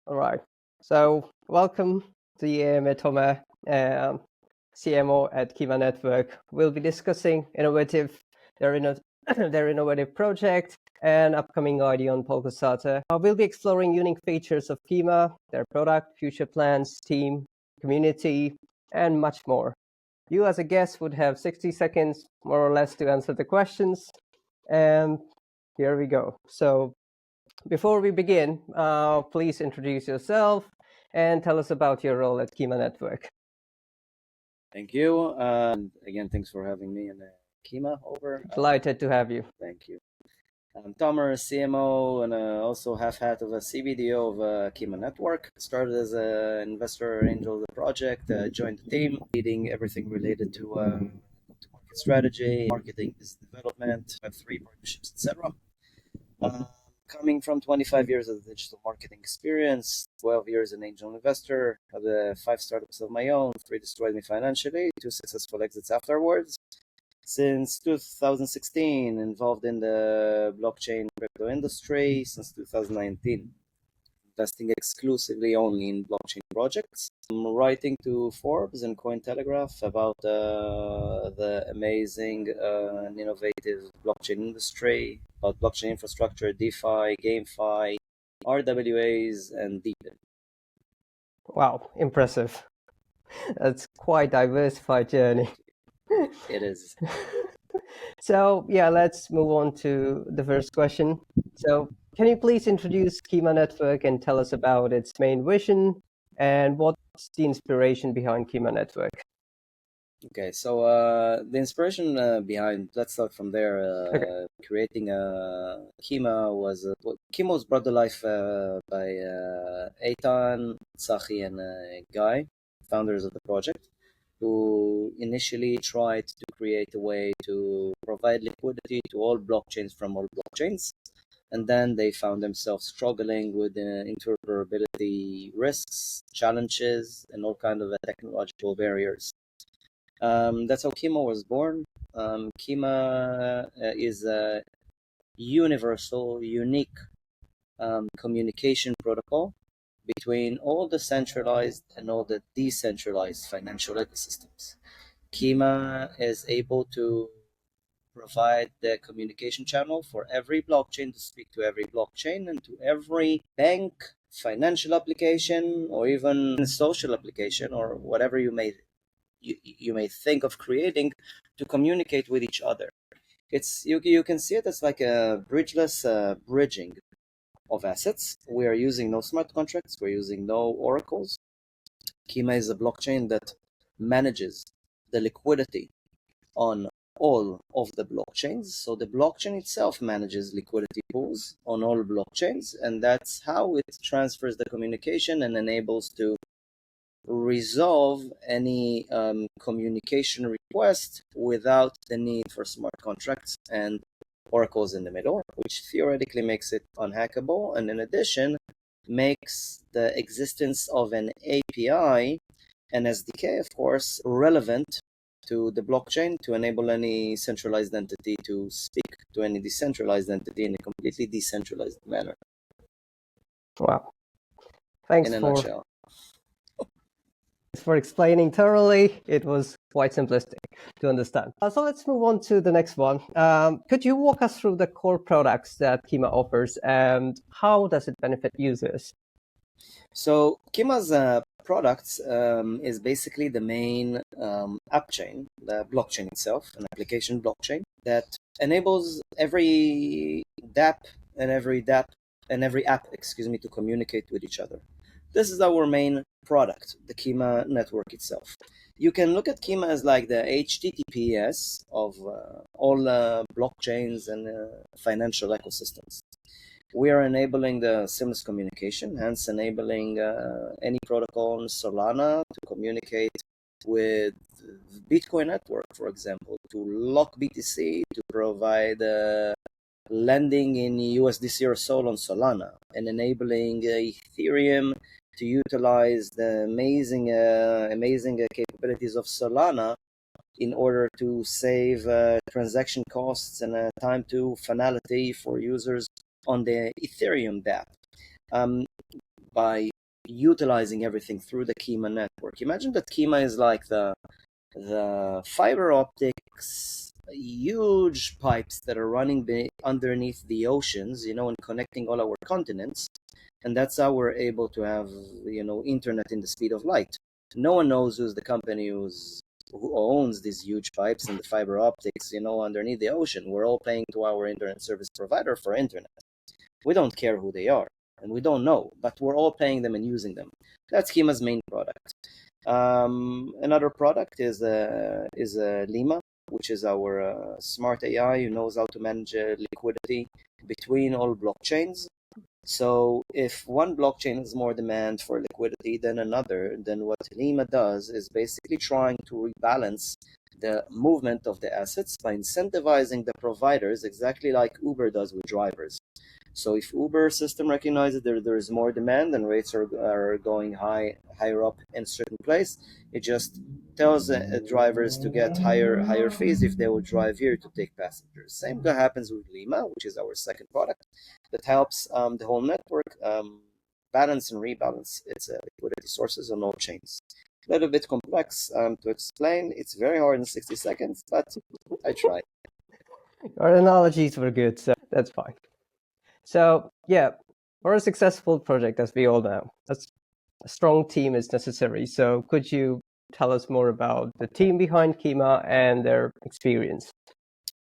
All right. So welcome to Tome, CMO at Kima Network. We'll be discussing their, inno- their innovative project and upcoming idea on Polkastarter. We'll be exploring unique features of Kima, their product, future plans, team, community, and much more. You as a guest would have 60 seconds, more or less, to answer the questions. And here we go. So before we begin, please introduce yourself and tell us about your role at Kima Network. Thank you. And again, thanks for having me and Kima over. Delighted to have you. Thank you. I'm Tomer, CMO, and also half hat of a CBDO of Kima Network. Started as an investor angel of the project, joined the team, leading everything related to market strategy, marketing, business development, Web3 partnerships, etc. Coming from 25 years of digital marketing experience, 12 years an angel investor, had 5 startups of my own, 3 destroyed me financially, 2 successful exits afterwards. Since 2016, involved in the blockchain crypto industry since 2019, investing exclusively only in blockchain projects. I'm writing to Forbes and Cointelegraph about the amazing and innovative blockchain industry, about blockchain infrastructure, DeFi, GameFi, RWAs, and DeFi. Wow, impressive. That's quite diversified journey. It is. So yeah, let's move on to the first question. So can you please introduce Kima Network and tell us about its main vision and what's the inspiration behind Kima Network? Okay, so the inspiration behind, let's start from there. Okay. Creating Kima was brought to life by Eitan, Tsachi, and Guy, founders of the project, who initially tried to create a way to provide liquidity to all blockchains from all blockchains. And then they found themselves struggling with interoperability risks, challenges, and all kind of technological barriers. That's how Kima was born. Kima is a universal, unique communication protocol between all the centralized and all the decentralized financial ecosystems. Kima is able to provide the communication channel for every blockchain to speak to every blockchain and to every bank, financial application, or even social application, or whatever you may think of creating to communicate with each other. It's you can see it as like a bridgeless bridging of assets. We are using no smart contracts. We're using no oracles. Kima is a blockchain that manages the liquidity on all of the blockchains. So the blockchain itself manages liquidity pools on all blockchains, and that's how it transfers the communication and enables to resolve any communication request without the need for smart contracts and oracles in the middle, which theoretically makes it unhackable, and in addition makes the existence of an API and SDK, of course, relevant to the blockchain to enable any centralized entity to speak to any decentralized entity in a completely decentralized manner. Wow. Thanks in a nutshell. For explaining thoroughly. It was quite simplistic to understand. So let's move on to the next one. Could you walk us through the core products that Kima offers and how does it benefit users? So Kima's products is basically the main app chain, the blockchain itself, an application blockchain that enables every dApp and every app, to communicate with each other. This is our main product, the Kima network itself. You can look at Kima as like the HTTPS of all blockchains and financial ecosystems. We are enabling the seamless communication, hence enabling any protocol on Solana to communicate with Bitcoin network, for example, to lock BTC, to provide lending in USDC or SOL on Solana, and enabling Ethereum to utilize the amazing capabilities of Solana in order to save transaction costs and time to finality for users on the Ethereum dApp. by utilizing everything through the Kima network. Imagine that Kima is like the fiber optics, huge pipes that are running underneath the oceans, and connecting all our continents. And that's how we're able to have, internet in the speed of light. No one knows who's the company who owns these huge pipes and the fiber optics, underneath the ocean. We're all paying to our internet service provider for internet. We don't care who they are, and we don't know, but we're all paying them and using them. That's Kima's main product. Another product is Lima, which is our smart AI who knows how to manage liquidity between all blockchains. So if one blockchain has more demand for liquidity than another, then what Lima does is basically trying to rebalance the movement of the assets by incentivizing the providers, exactly like Uber does with drivers. So if Uber system recognizes there is more demand and rates are going higher up in a certain place, it just tells drivers to get higher fees if they will drive here to take passengers. Same happens with Lima, which is our second product that helps the whole network balance and rebalance its liquidity sources on all chains. A little bit complex to explain. It's very hard in 60 seconds, but I tried. Our analogies were good, so that's fine. So yeah, for a successful project, as we all know, a strong team is necessary. So could you tell us more about the team behind Kima and their experience?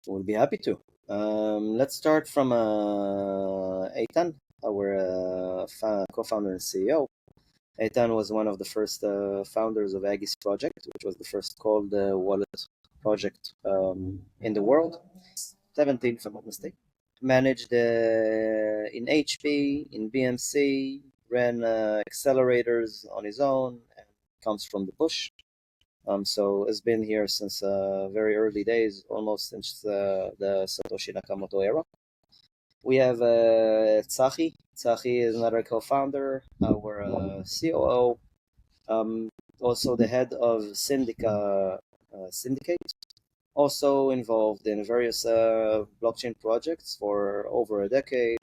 We'll be happy to. Let's start from Eitan, our co-founder and CEO. Eitan was one of the first founders of Aggies project, which was the first cold wallet project in the world. 17, if I'm not mistaken. Managed in HP, in BMC, ran accelerators on his own, and comes from the bush. So has been here since very early days, almost since the Satoshi Nakamoto era. We have Tsachi. Tsachi is another co-founder, our COO, also the head of Syndicate, also involved in various blockchain projects for over a decade,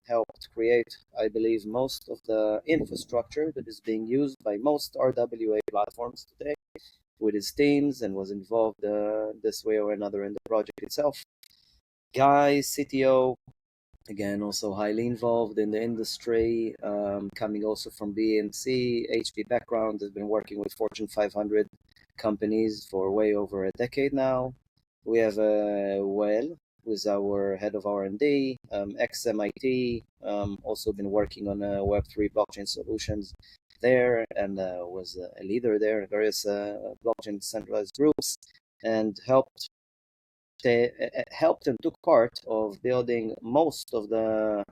helped create, I believe, most of the infrastructure that is being used by most RWA platforms today with his teams, and was involved this way or another in the project itself. Guy, CTO, again, also highly involved in the industry, coming also from BMC, HP background, has been working with Fortune 500 companies for way over a decade now. We have Well, who is our head of R&D, ex-MIT, also been working on Web3 blockchain solutions there, and was a leader there in various blockchain centralized groups, and helped and took part of building most of the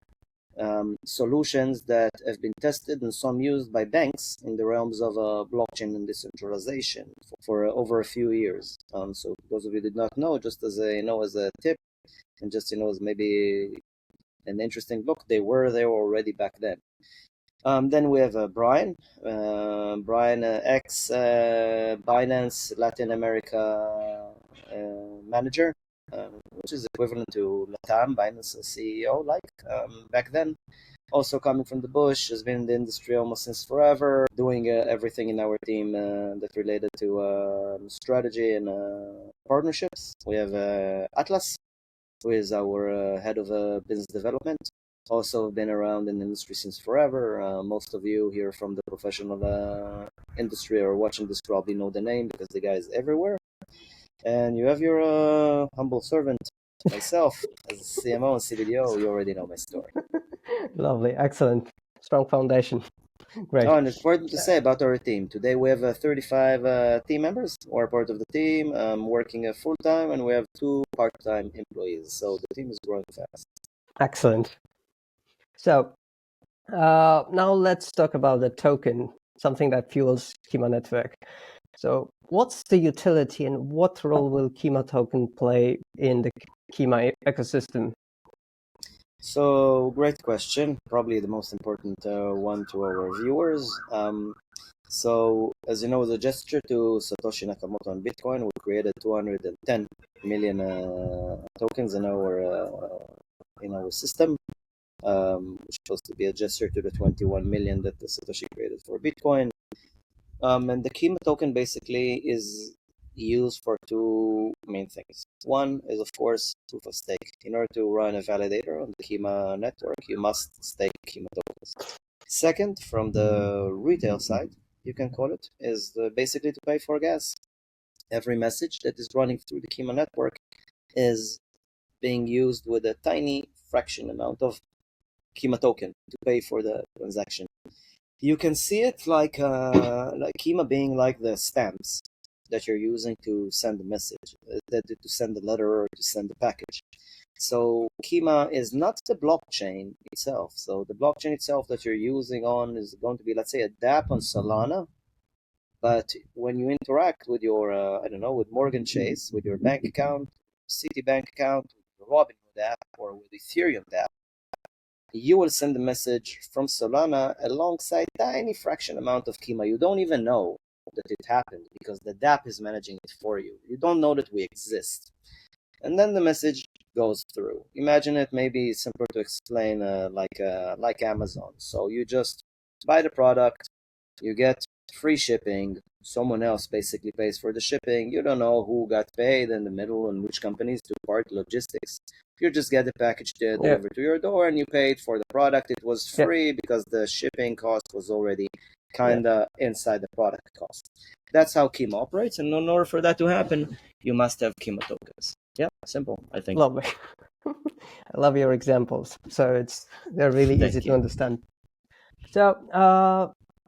solutions that have been tested and some used by banks in the realms of blockchain and decentralization for over a few years. So those of you did not know, just as as a tip, and just as maybe an interesting look, they were there already back then. Then we have Brian. Brian, ex Binance Latin America manager, which is equivalent to Latam, Binance CEO, back then. Also coming from the bush, has been in the industry almost since forever, doing everything in our team that related to strategy and partnerships. We have Atlas, who is our head of business development. Also been around in the industry since forever. Most of you here from the professional industry or watching this probably know the name because the guy is everywhere. And you have your humble servant, myself, as CMO and CBDO. You already know my story. Lovely, excellent, strong foundation. Great. Oh, and it's important to say about our team. Today we have 35 team members who are part of the team, working full time, and we have 2 part-time employees. So the team is growing fast. Excellent. So now let's talk about the token, something that fuels Kima Network. So what's the utility and what role will Kima token play in the Kima ecosystem? So great question, probably the most important one to our viewers. So as you know, as a gesture to Satoshi Nakamoto on Bitcoin, we created 210 million tokens in our system. which is supposed to be a gesture to the 21 million that the Satoshi created for Bitcoin. And the Kima token basically is used for two main things. One is, of course, proof of stake. In order to run a validator on the Kima network, you must stake Kima tokens. Second, from the retail side, you can call it, is basically to pay for gas. Every message that is running through the Kima network is being used with a tiny fraction amount of Kima token to pay for the transaction. You can see it like Kima being like the stamps that you're using to send a message, to send a letter or to send a package. So Kima is not the blockchain itself. So the blockchain itself that you're using on is going to be, let's say, a dApp on Solana. But when you interact with your, with Morgan Chase, with your bank account, Citibank account, with your Robinhood app, or with Ethereum app, you will send a message from Solana alongside tiny fraction amount of Kima. You don't even know that it happened because the dApp is managing it for you. You don't know that we exist. And then the message goes through. Imagine it maybe simpler to explain like Amazon. So you just buy the product, you get free shipping, someone else basically pays for the shipping. You don't know who got paid in the middle and which companies do part logistics. You just get the package delivered to your door and you paid for the product. It was free because the shipping cost was already kind of inside the product cost. That's how Kima operates, and in order for that to happen, you must have Kima tokens. Yeah, simple, I think. Lovely. I love your examples. So they're really easy to understand. So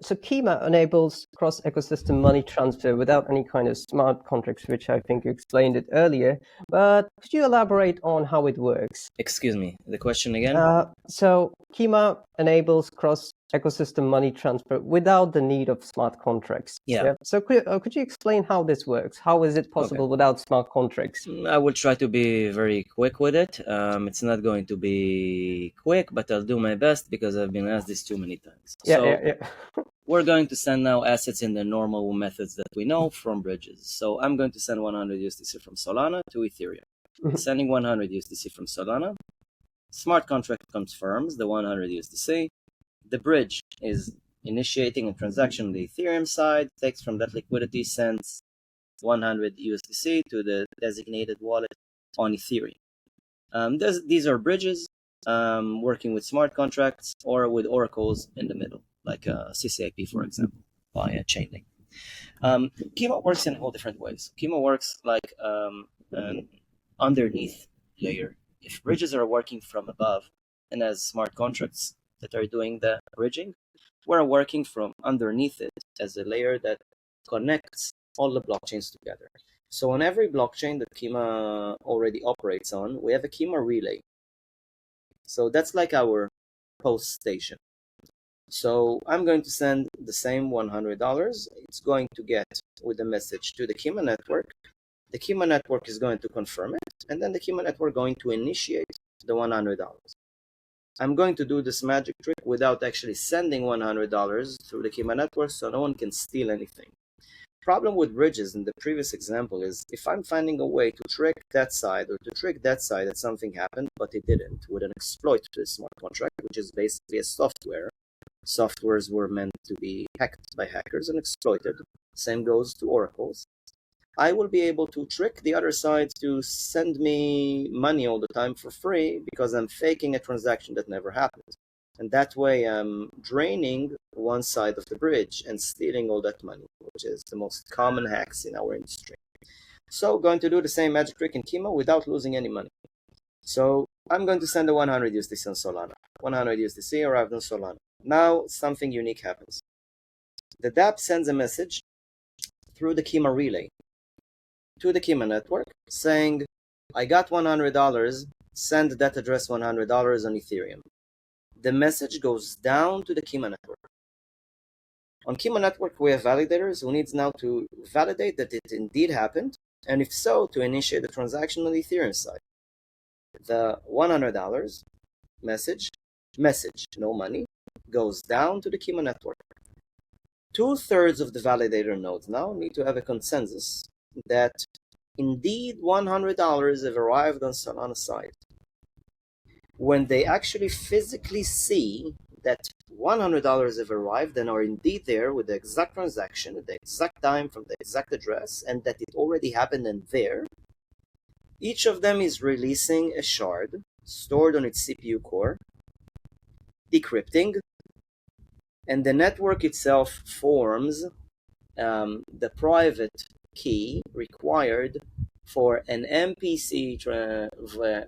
Kima enables cross-ecosystem money transfer without any kind of smart contracts, which I think you explained it earlier. But could you elaborate on how it works? Excuse me, the question again? So Kima enables cross-ecosystem money transfer without the need of smart contracts. Yeah. So could you explain how this works? How is it possible without smart contracts? I will try to be very quick with it. It's not going to be quick, but I'll do my best because I've been asked this too many times. We're going to send now assets in the normal methods that we know from bridges. So I'm going to send 100 USDC from Solana to Ethereum. Sending 100 USDC from Solana. Smart contract confirms the 100 USDC. The bridge is initiating a transaction on the Ethereum side, takes from that liquidity, sends 100 USDC to the designated wallet on Ethereum. These are bridges working with smart contracts or with oracles in the middle, like CCIP, for example, via Chainlink. Kima works in all different ways. Kima works like an underneath layer. If bridges are working from above and as smart contracts that are doing the bridging, we're working from underneath it as a layer that connects all the blockchains together. So on every blockchain that Kima already operates on, we have a Kima relay. So that's like our post station. So I'm going to send the same $100. It's going to get with a message to the Kima network. The Kima network is going to confirm it, and then the Kima network going to initiate the $100. I'm going to do this magic trick without actually sending $100 through the Kima network, so no one can steal anything. Problem with bridges in the previous example is if I'm finding a way to trick that side or to trick that side that something happened, but it didn't, with an exploit to the smart contract, which is basically a software. Softwares were meant to be hacked by hackers and exploited. Same goes to oracles. I will be able to trick the other side to send me money all the time for free because I'm faking a transaction that never happened. And that way I'm draining one side of the bridge and stealing all that money, which is the most common hacks in our industry. So going to do the same magic trick in Kima without losing any money. So I'm going to send a 100 USDC on Solana. 100 USDC arrived on Solana. Now something unique happens. The dApp sends a message through the Kima relay to the Kima network saying, I got $100, send that address $100 on Ethereum. The message goes down to the Kima network. On Kima network, we have validators who needs now to validate that it indeed happened, and if so, to initiate the transaction on the Ethereum side. The $100 message, no money, goes down to the Kima network. 2/3 of the validator nodes now need to have a consensus that indeed $100 have arrived on Solana side. when they actually physically see that $100 have arrived and are indeed there with the exact transaction, at the exact time, from the exact address, and that it already happened and there, each of them is releasing a shard stored on its CPU core, decrypting, and the network itself forms the private key required for an MPC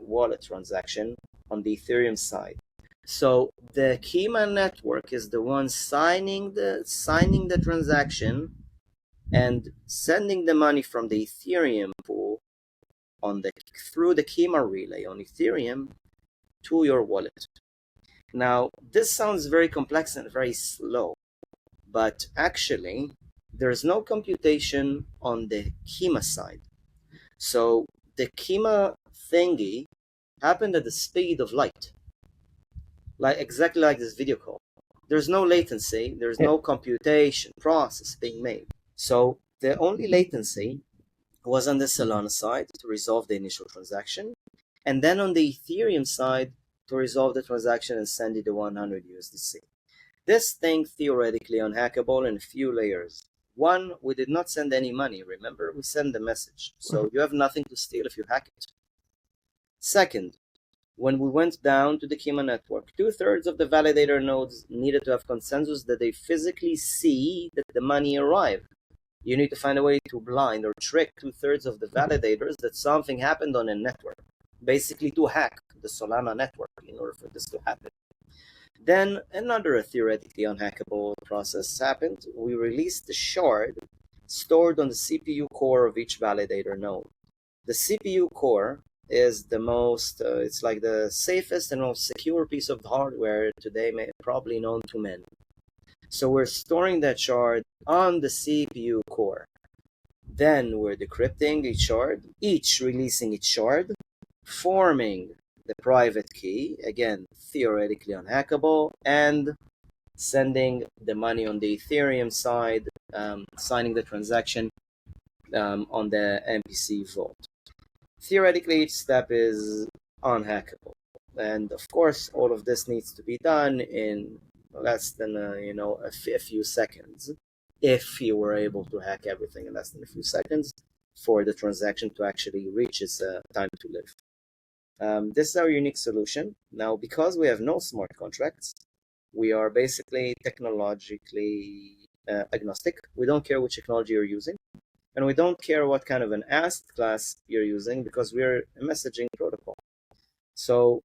wallet transaction on the Ethereum side. So the Kima network is the one signing the transaction and sending the money from the Ethereum pool through the Kima relay on Ethereum to your wallet. Now, this sounds very complex and very slow, but actually, there's no computation on the Kima side. So the Kima thingy happened at the speed of light, exactly like this video call. There's no latency, there's no computation process being made. So the only latency was on the Solana side to resolve the initial transaction, and then on the Ethereum side to resolve the transaction and send it to 100 USDC. This thing theoretically unhackable in a few layers. One, we did not send any money, remember? We send the message. So you have nothing to steal if you hack it. Second, when we went down to the Kima network, 2/3 of the validator nodes needed to have consensus that they physically see that the money arrived. You need to find a way to blind or trick 2/3 of the validators that something happened on a network. Basically to hack the Solana network in order for this to happen. Then another theoretically unhackable process happened. We released the shard stored on the CPU core of each validator node. The CPU core is the most, it's like the safest and most secure piece of hardware today, probably known to men. So we're storing that shard on the CPU core. Then we're decrypting each shard, each releasing its shard, forming the private key, again, theoretically unhackable, and sending the money on the Ethereum side, signing the transaction on the MPC vault. Theoretically, each step is unhackable. And of course, all of this needs to be done in less than a few seconds, if you were able to hack everything in less than a few seconds for the transaction to actually reach its time to live. This is our unique solution. Now, because we have no smart contracts, we are basically technologically agnostic. We don't care which technology you're using, and we don't care what kind of an asset class you're using, because we're a messaging protocol. So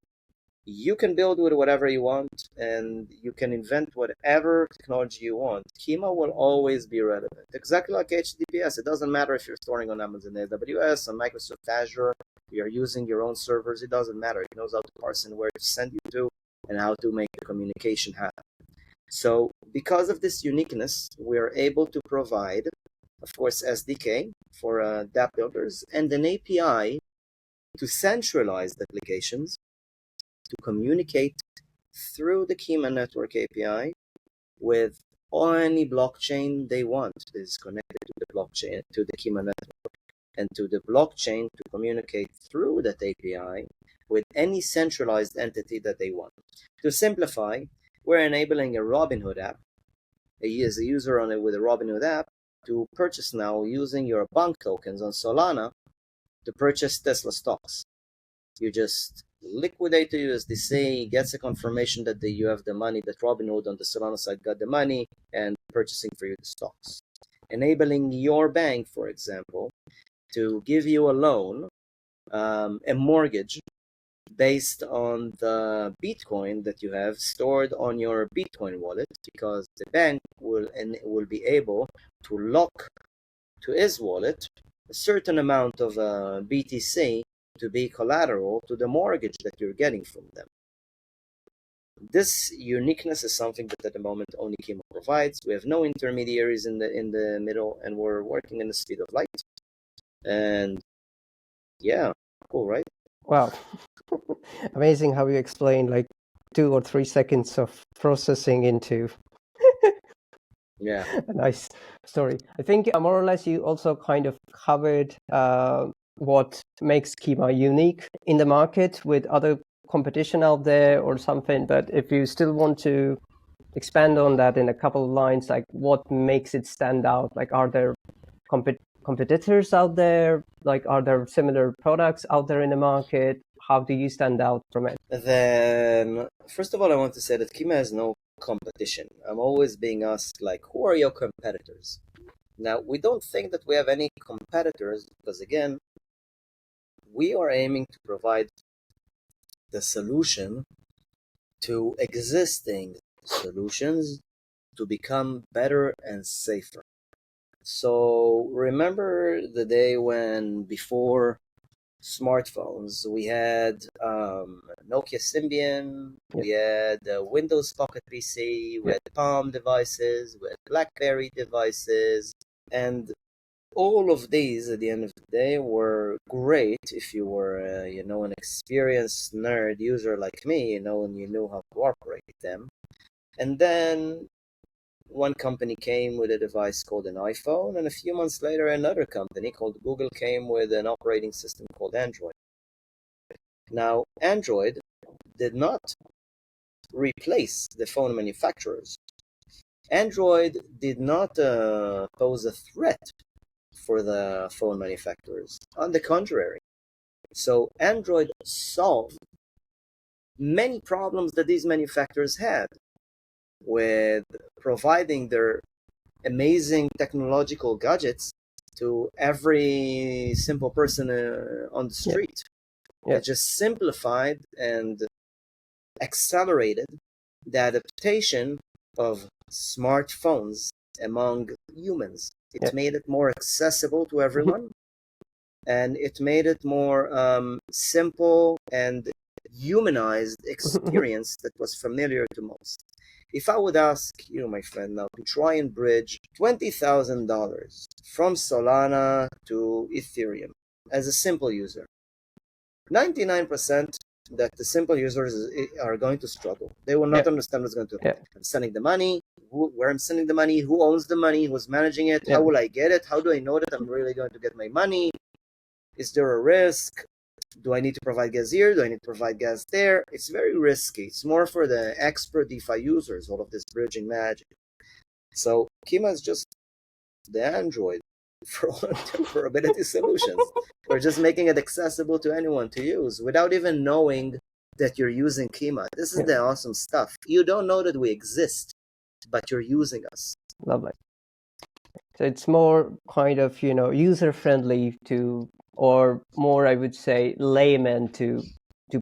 you can build with whatever you want, and you can invent whatever technology you want. Kima will always be relevant. Exactly like HTTPS. It doesn't matter if you're storing on Amazon AWS, on Microsoft Azure, you're using your own servers. It doesn't matter. It knows how to parse and where to send you to and how to make the communication happen. So because of this uniqueness, we're able to provide, of course, SDK for dApp builders and an API to centralized applications to communicate through the Kima Network API with any blockchain they want that is connected to the blockchain, to the Kima Network, and to the blockchain to communicate through that API with any centralized entity that they want. To simplify, we're enabling a Robinhood app, as a user with a Robinhood app, to purchase now using your bank tokens on Solana to purchase Tesla stocks. You just liquidate the USDC, gets a confirmation that you have the money, that Robinhood on the Solana side got the money, and purchasing for you the stocks. Enabling your bank, for example, to give you a loan, a mortgage, based on the Bitcoin that you have stored on your Bitcoin wallet, because the bank will be able to lock to his wallet a certain amount of BTC to be collateral to the mortgage that you're getting from them. This uniqueness is something that at the moment only Kima provides. We have no intermediaries in the middle, and we're working in the speed of light. And yeah, cool, right? Wow. Amazing how you explain like 2 or 3 seconds of processing into Yeah. a nice story. I think more or less you also kind of covered what makes Kima unique in the market with other competition out there or something, but if you still want to expand on that in a couple of lines, like what makes it stand out? Like, are there competitors out there? Like, are there similar products out there in the market? How do you stand out from it? Then, first of all, I want to say that Kima has no competition. I'm always being asked, like, who are your competitors? Now, we don't think that we have any competitors because, again, we are aiming to provide the solution to existing solutions to become better and safer. So remember the day when before smartphones we had Nokia Symbian, we had Windows Pocket PC, we had Palm devices, we had BlackBerry devices, and all of these at the end of the day were great if you were an experienced nerd user like me, and you knew how to operate them. And then one company came with a device called an iPhone, and a few months later another company called Google came with an operating system called Android. Now, Android did not replace the phone manufacturers. Android did not pose a threat for the phone manufacturers. On the contrary. So Android solved many problems that these manufacturers had with providing their amazing technological gadgets to every simple person on the street. It just simplified and accelerated the adaptation of smartphones among humans. It made it more accessible to everyone, and it made it more simple and humanized experience that was familiar to most. If I would ask you, my friend, now to try and bridge $20,000 from Solana to Ethereum as a simple user, 99% that the simple users are going to struggle. They will not understand what's going to happen. I'm sending the money, where I'm sending the money, who owns the money, who's managing it, how will I get it, how do I know that I'm really going to get my money, is there a risk, do I need to provide gas here, do I need to provide gas there? It's very risky. It's more for the expert DeFi users, all of this bridging magic. So Kima is just the Android for all interoperability solutions. We're just making it accessible to anyone to use without even knowing that you're using Kima. This is the awesome stuff. You don't know that we exist, but you're using us. Lovely. So it's more kind of, user-friendly to, or more, I would say, layman to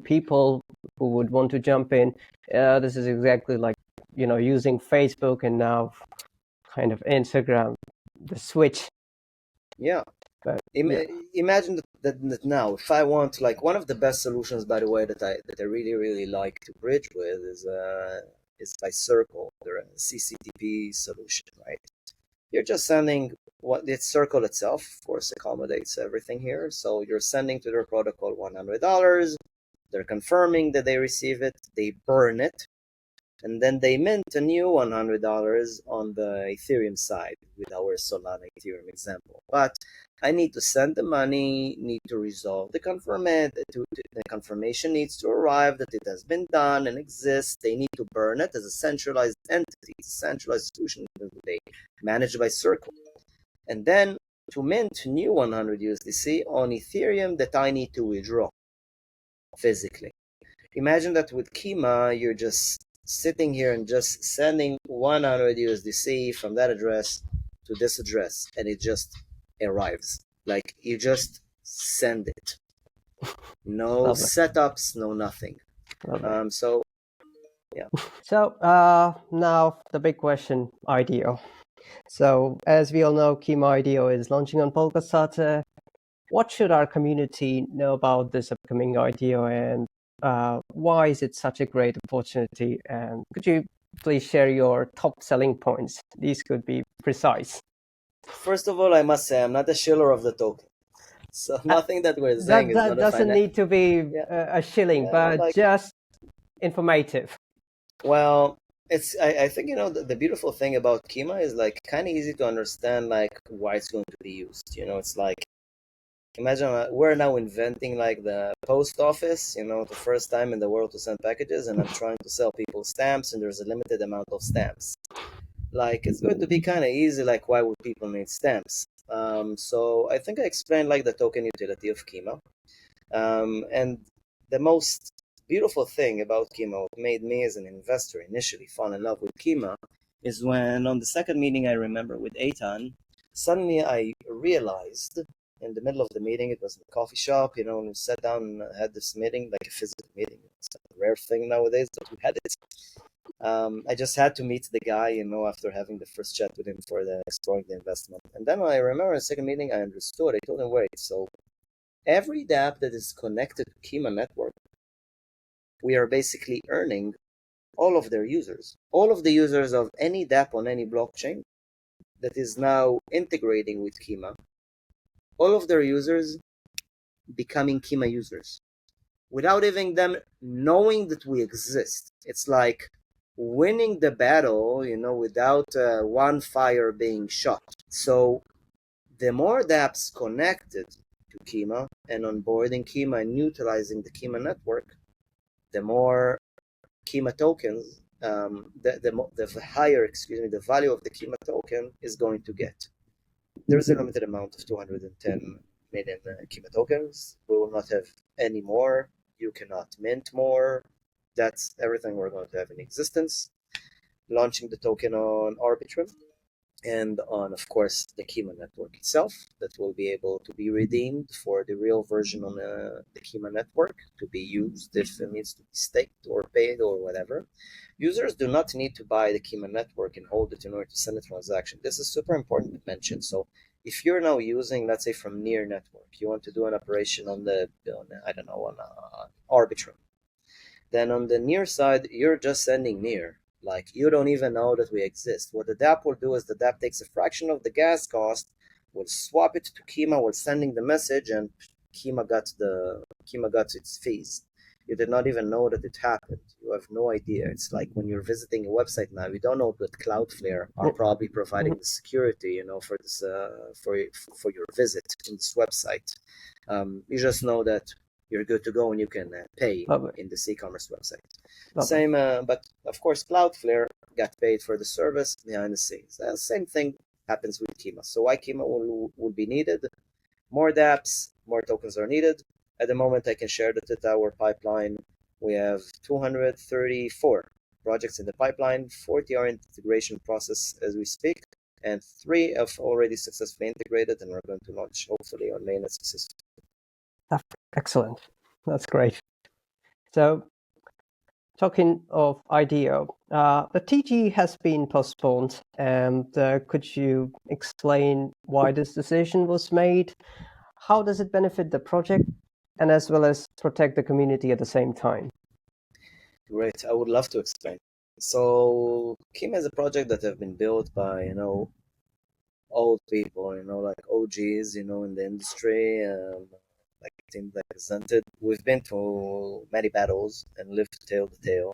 people who would want to jump in. This is exactly like, using Facebook and now kind of Instagram, the switch. Yeah. Imagine that now, if I want, like, one of the best solutions, by the way, that I really, really like to bridge with is by Circle. They're a CCTP solution, right? You're just sending it's Circle itself, of course, accommodates everything here. So you're sending to their protocol $100. They're confirming that they receive it. They burn it. And then they mint a new $100 on the Ethereum side with our Solana Ethereum example. But I need to send the money, need to resolve the the confirmation needs to arrive that it has been done and exists. They need to burn it as a centralized entity, a centralized solution they managed by Circle. And then to mint new 100 USDC on Ethereum that I need to withdraw physically. Imagine that with Kima, you're just sitting here and just sending 100 USDC from that address to this address, and it just arrives. Like, you just send it. No setups, no nothing. So, yeah. So now the big question, IDO. So as we all know, Kima IDO is launching on Polkastarter. What should our community know about this upcoming IDO, and why is it such a great opportunity? And could you please share your top selling points? These could be precise. First of all, I must say I'm not a shiller of the token. So nothing that we're saying is not doesn't need to be a shilling, but just informative. Well, I think the beautiful thing about Kima is like kind of easy to understand like why it's going to be used. It's like Imagine we're now inventing like the post office, the first time in the world to send packages, and I'm trying to sell people stamps, and there's a limited amount of stamps. Like, it's going to be kind of easy. Like, why would people need stamps? So I think I explained like the token utility of Kima. And the most beautiful thing about Kima, what made me as an investor initially fall in love with Kima, is when on the second meeting I remember with Eitan, suddenly I realized in the middle of the meeting, it was in a coffee shop, and we sat down and had this meeting, like a physical meeting. It's a rare thing nowadays, but we had it. I just had to meet the guy, after having the first chat with him for the exploring the investment. And then when I remember in the second meeting, I understood. I told him, wait, so every dApp that is connected to Kima Network, we are basically earning all of their users. All of the users of any dApp on any blockchain that is now integrating with Kima, all of their users becoming Kima users without even them knowing that we exist. It's like winning the battle, without one fire being shot. So the more dApps connected to Kima and onboarding Kima and utilizing the Kima network, the more Kima tokens, the higher, the value of the Kima token is going to get. There's a limited amount of 210 million Kima tokens. We will not have any more. You cannot mint more. That's everything we're going to have in existence. Launching the token on Arbitrum and on, of course, the Kima network itself, that will be able to be redeemed for the real version on the Kima network to be used if it needs to be staked or paid or whatever. Users do not need to buy the Kima network and hold it in order to send a transaction. This is super important to mention. So if you're now using, let's say, from Near network, you want to do an operation on Arbitrum, then on the Near side, you're just sending Near. Like, you don't even know that we exist. What the dApp will do is the dApp takes a fraction of the gas cost, will swap it to Kima while sending the message, and Kima got its fees. You did not even know that it happened. You have no idea. It's like when you're visiting a website now, you don't know that Cloudflare are probably providing the security, for this for your visit in this website. You just know that you're good to go and you can pay in this e-commerce website. Same, but of course, Cloudflare got paid for the service behind the scenes. Same thing happens with Kima. So why Kima will be needed? More dApps, more tokens are needed. At the moment, I can share that at our pipeline, we have 234 projects in the pipeline, 40 are in integration process as we speak, and 3 have already successfully integrated, and we're going to launch hopefully on mainnet successfully. Excellent. That's great. So, talking of IDO, the TG has been postponed, and could you explain why this decision was made? How does it benefit the project, and as well as protect the community at the same time? Great, I would love to explain. So, Kima is a project that have been built by, old people, like OGs, in the industry, like team that presented. We've been to many battles and lived tail to tail.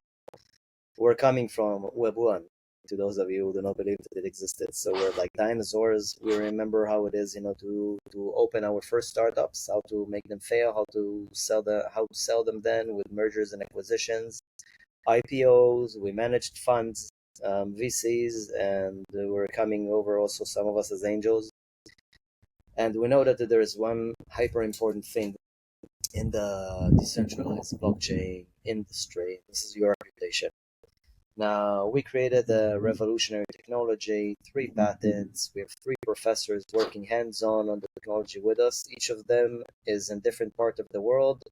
We're coming from Web 1, to those of you who do not believe that it existed. So we're like dinosaurs. We remember how it is, to open our first startups, how to make them fail, how to sell them then with mergers and acquisitions, IPOs. We managed funds, VCs, and we're coming over also, some of us as angels. And we know that there is one hyper important thing in the decentralized blockchain industry. This is your reputation. Now, we created a revolutionary technology, 3 patents. We have 3 professors working hands-on on the technology with us. Each of them is in different part of the world,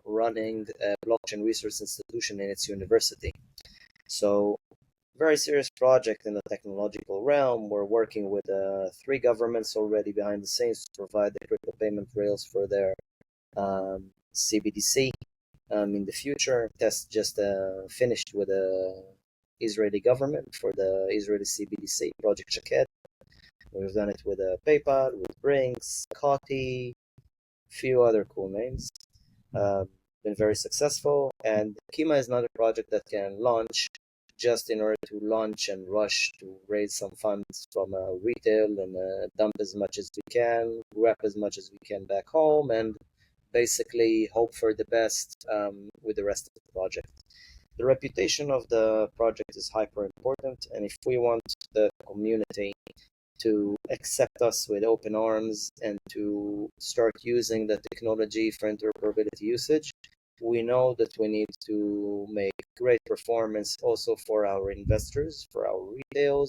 running a blockchain research institution in its university. So, very serious project in the technological realm. We're working with 3 governments already behind the scenes to provide the crypto payment rails for their CBDC. In the future, test just finished with the Israeli government for the Israeli CBDC, Project Shaked. We've done it with PayPal, with Brinks, Coty, few other cool names. Been very successful, and Kima is not a project that can launch just in order to launch and rush to raise some funds from retail and dump as much as we can, grab as much as we can back home, and basically hope for the best with the rest of the project. The reputation of the project is hyper important, and if we want the community to accept us with open arms and to start using the technology for interoperability usage, we know that we need to make great performance also for our investors, for our retail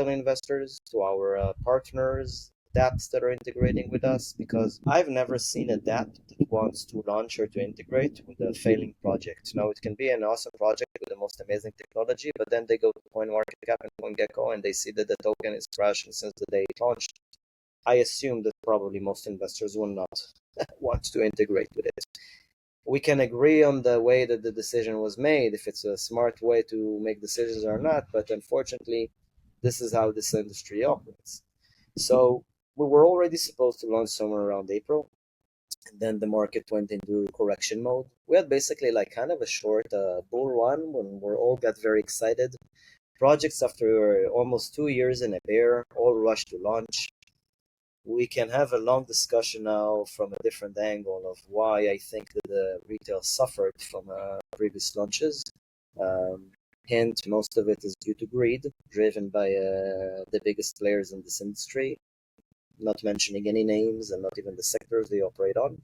investors, to our partners, dApps that are integrating with us, because I've never seen a dApp that wants to launch or to integrate with a failing project. Now, it can be an awesome project with the most amazing technology, but then they go to CoinMarketCap and CoinGecko and they see that the token is crashing since the day it launched. I assume that probably most investors will not want to integrate with it. We can agree on the way that the decision was made, if it's a smart way to make decisions or not, but unfortunately, this is how this industry operates. So we were already supposed to launch somewhere around April, and then the market went into correction mode. We had basically like kind of a short bull run when we all got very excited. Projects after almost 2 years in a bear all rushed to launch. We can have a long discussion now from a different angle of why I think that the retail suffered from previous launches. Hint, most of it is due to greed, driven by the biggest players in this industry, not mentioning any names and not even the sectors they operate on.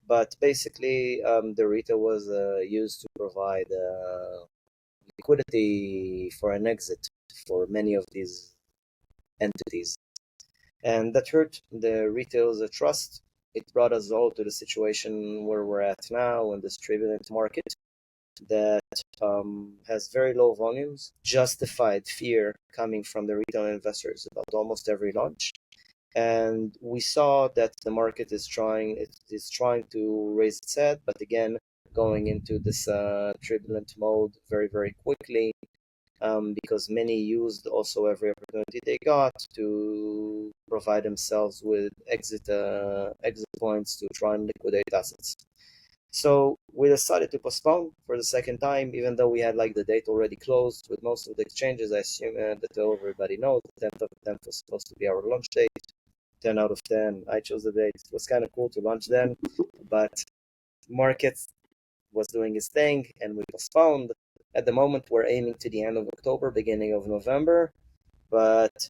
But basically, the retail was used to provide liquidity for an exit for many of these entities. And that hurt the retail's trust. It brought us all to the situation where we're at now in this turbulent market that has very low volumes, justified fear coming from the retail investors about almost every launch. And we saw that the market is trying to raise its head, but again, going into this turbulent mode very, very quickly, because many used also every opportunity they got to provide themselves with exit points to try and liquidate assets. So we decided to postpone for the second time, even though we had like the date already closed with most of the exchanges. I assume that everybody knows the 10th of the 10th was supposed to be our launch date. 10 out of 10. I chose the date. It was kind of cool to launch then, but market was doing its thing and we postponed. At the moment, we're aiming to the end of October, beginning of November, but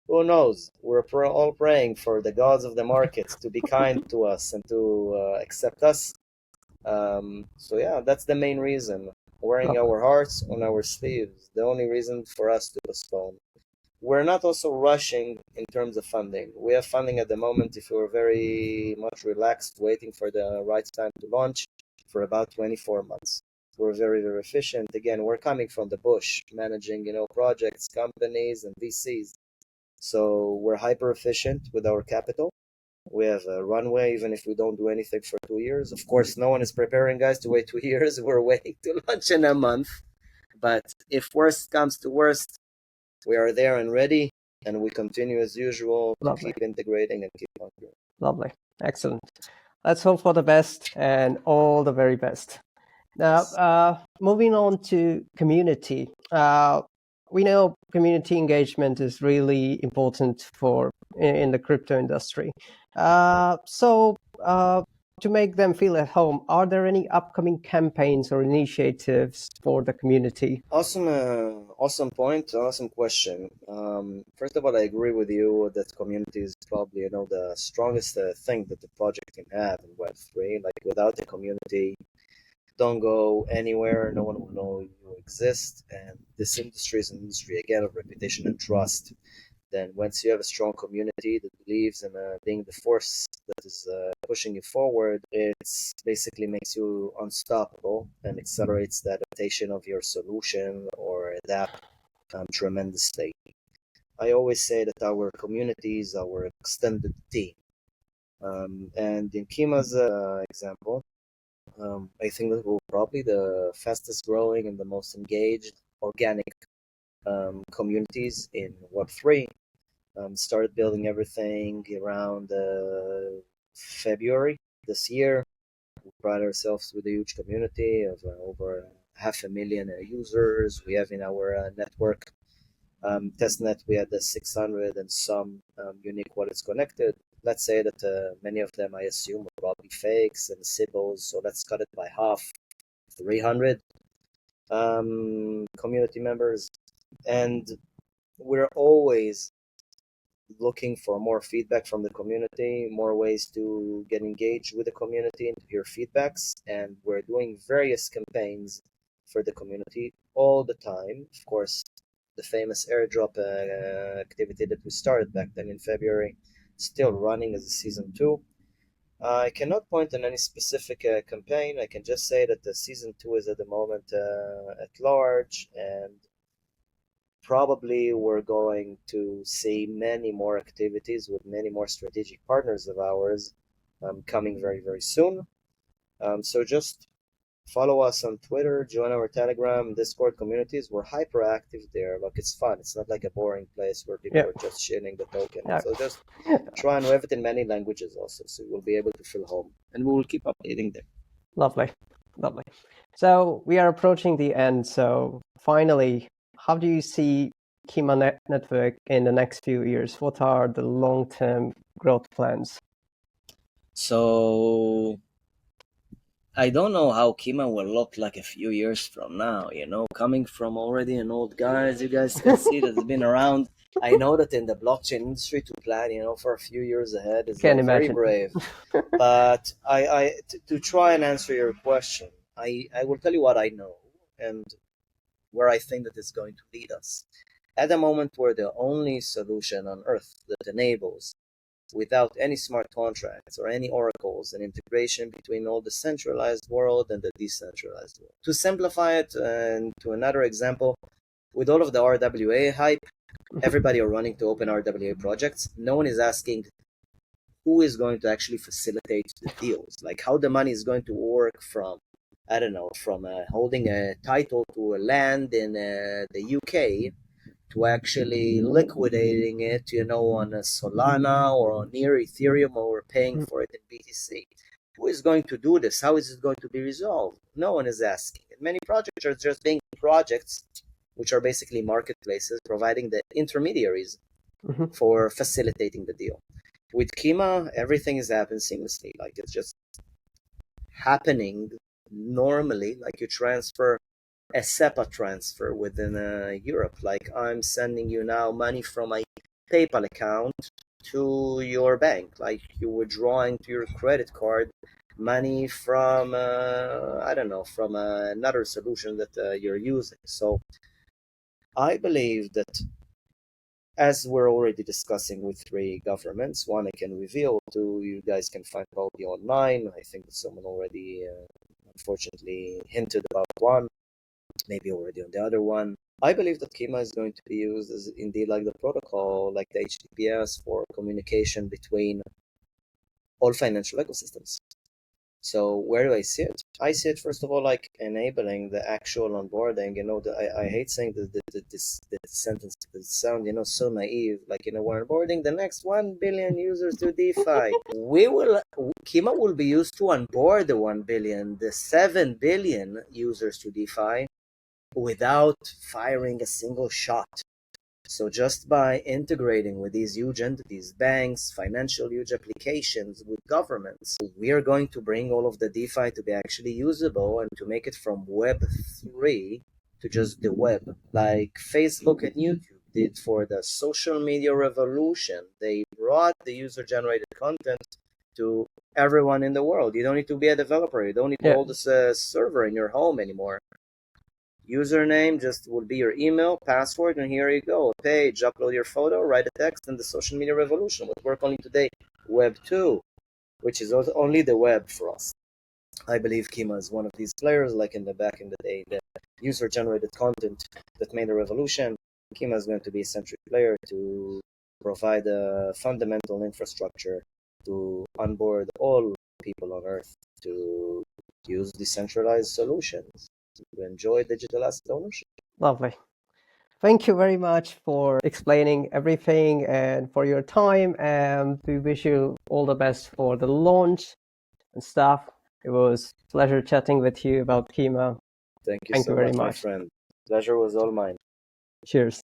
who knows? We're all praying for the gods of the markets to be kind to us and to accept us. So yeah, that's the main reason. Wearing our hearts on our sleeves. The only reason for us to postpone. We're not also rushing in terms of funding. We have funding at the moment if we're very much relaxed, waiting for the right time to launch for about 24 months. We're very, very efficient. Again, we're coming from the bush, managing, projects, companies, and VCs. So we're hyper efficient with our capital. We have a runway, even if we don't do anything for 2 years. Of course, no one is preparing guys to wait 2 years. We're waiting to launch in a month. But if worst comes to worst, we are there and ready, and we continue as usual to keep integrating and keep on growing. Lovely. Excellent. Let's hope for the best and all the very best. Now, moving on to community. We know community engagement is really important in the crypto industry. So to make them feel at home, are there any upcoming campaigns or initiatives for the community? Awesome point, awesome question. First of all, I agree with you that community is probably the strongest thing that the project can have in Web3. Like without the community, don't go anywhere. No one will know you exist. And this industry is an industry again of reputation and trust. Then once you have a strong community that believes in being the force that is pushing you forward, it basically makes you unstoppable and accelerates the adaptation of your solution or adapt tremendously. I always say that our community is our extended team. And in Kima's example, I think that we're probably the fastest growing and the most engaged organic communities in Web3. Started building everything around February this year. We pride ourselves with a huge community of over 500,000 users. We have in our network testnet, we had the 600 and some unique wallets connected. Let's say that many of them, I assume, are probably fakes and Sybils, so let's cut it by half, 300 community members. And we're always looking for more feedback from the community, more ways to get engaged with the community and to hear feedbacks. And we're doing various campaigns for the community all the time. Of course, the famous airdrop activity that we started back then in February, still running as a season 2. I cannot point on any specific campaign. I can just say that the season 2 is at the moment at large, and probably we're going to see many more activities with many more strategic partners of ours coming very, very soon. So just follow us on Twitter, join our Telegram, Discord communities. We're hyperactive there. Like, it's fun. It's not like a boring place where people are just shitting the token. So just try and have it in many languages also, so you'll be able to feel home. And we will keep updating there. Lovely. So we are approaching the end. So finally, how do you see Kima Network in the next few years? What are the long-term growth plans? So I don't know how Kima will look like a few years from now, coming from already an old guy, as you guys can see, that's been around. I know that in the blockchain industry to plan, for a few years ahead is very brave. But to try and answer your question, I will tell you what I know and where I think that it's going to lead us. At the moment, we're the only solution on Earth that enables, without any smart contracts or any oracles, an integration between all the centralized world and the decentralized world. To simplify it, and to another example, with all of the RWA hype, everybody are running to open RWA projects. No one is asking who is going to actually facilitate the deals, like how the money is going to work from, I don't know, from holding a title to a land in the UK to actually liquidating it, on a Solana or on near Ethereum, or paying for it in BTC. Who is going to do this? How is it going to be resolved? No one is asking. And many projects are just being projects, which are basically marketplaces, providing the intermediaries for facilitating the deal. With Kima, everything is happening seamlessly. Like, it's just happening normally, like you transfer a SEPA transfer within Europe. Like, I'm sending you now money from my PayPal account to your bank. Like, you withdrawing to your credit card money from, I don't know, from another solution that you're using. So I believe that, as we're already discussing with 3 governments, one I can reveal, 2 you guys can find probably online. I think that someone already, unfortunately, hinted about one, maybe already on the other one. I believe that Kima is going to be used as indeed like the protocol, like the HTTPS, for communication between all financial ecosystems. So where do I see it? I see it, first of all, like enabling the actual onboarding. I hate saying this sentence, that sound, so naive. Like, we're onboarding the next 1 billion users to DeFi. Kima will be used to onboard the 1 billion, the 7 billion users to DeFi without firing a single shot. So just by integrating with these huge entities, banks, financial huge applications, with governments, we are going to bring all of the DeFi to be actually usable and to make it from Web 3 to just the web, like Facebook and YouTube did for the social media revolution. They brought the user-generated content to everyone in the world. You don't need to be a developer. You don't need to hold this server in your home anymore. Username just will be your email, password, and here you go. A page, upload your photo, write a text, and the social media revolution would work only today. Web 2, which is only the web for us. I believe Kima is one of these players, like in the day, the user-generated content that made a revolution. Kima is going to be a central player to provide a fundamental infrastructure to onboard all people on Earth to use decentralized solutions to enjoy digital asset ownership. Lovely. Thank you very much for explaining everything and for your time. And we wish you all the best for the launch and stuff. It was a pleasure chatting with you about Kima. Thank you Thank so you very much, my much. friend. Pleasure was all mine. Cheers.